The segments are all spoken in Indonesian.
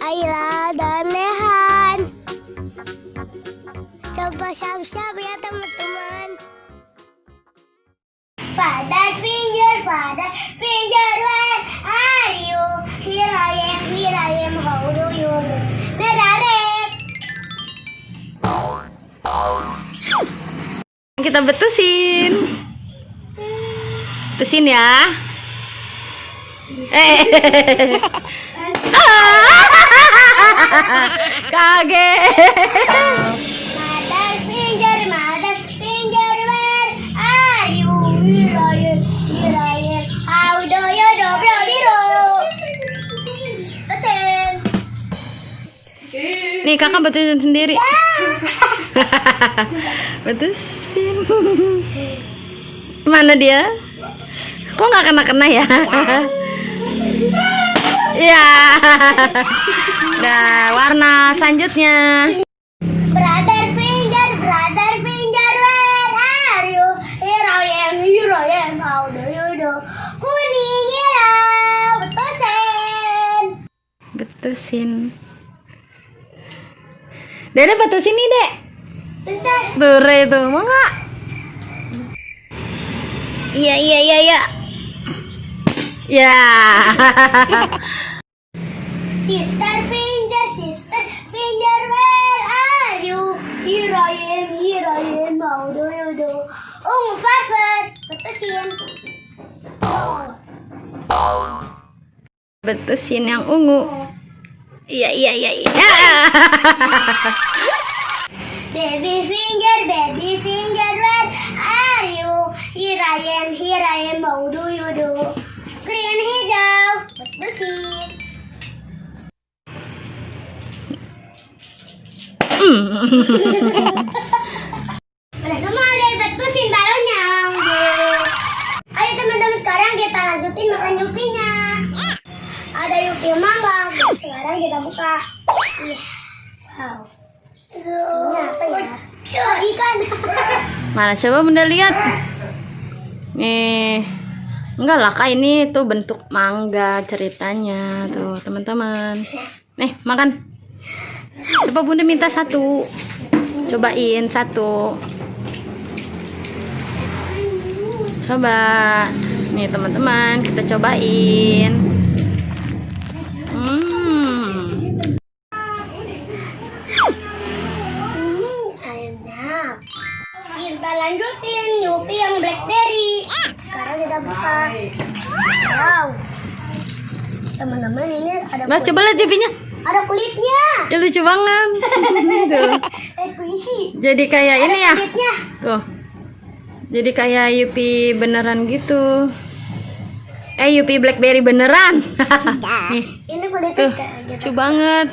Ayla dan Rehan. Coba siap-siap ya teman-teman. Father finger, where are you? Here I am, how do you do? Nerarep. Kita betusin. Betusin ya. Kaget. Mother finger, where are you? Here I am, how do you do, bro, bro? Betul. Nih kakak betusin sendiri. Betusin. Mana dia? Kok nggak kena ya? Ya. Nah, warna selanjutnya. Brother finger, where are you? Here I am, how do you do? Kuning hijau, betusin. Betusin. Dede betusin nih, Dek. Bentar. Bure itu, mau nggak? Iya. Ya. Sister finger, where are you? Here I am, how do you do? Farfet, betusin. Betusin yang ungu. Iya. Baby finger, where are you? Here I am, how do you do? Green hijau, betusin. Udah semua deh, betusin balonnya. Ayo teman-teman, sekarang kita lanjutin makan yupinya. Ada yupi mangga. Sekarang kita buka. Iya. Wow. Ini apa ya? Oh, ikan. Mana coba Bunda lihat. Nih. Enggak lah kak, ini tuh bentuk mangga ceritanya tuh teman-teman. Nih makan. Coba Bunda minta satu. Cobain satu. Coba. Nih teman-teman, kita cobain. Enak. Kita lanjutin yupi yang blackberry. Sekarang kita buka. Wow. Teman-teman, ini ada Nah, coba lihat jupinya. ada kulitnya. Ya lucu banget. Tuh. Puisi. Jadi kayak ini ya. Kulitnya. Tuh. Jadi kayak Yupi beneran gitu. Yupi blackberry beneran. Nih, Ini kulitnya tuh. kayak gitu. Lucu banget.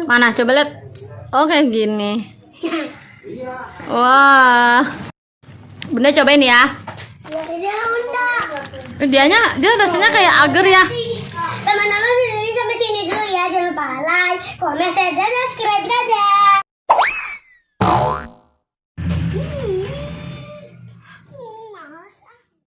Mana coba lihat. Oh, kayak gini. Wah. Bunda cobain ya. Ya udah. Dia rasanya kayak agar ya. Teman-teman, video ini sampai sini dulu ya. Jangan lupa like, komen, share, dan subscribe. Dadah.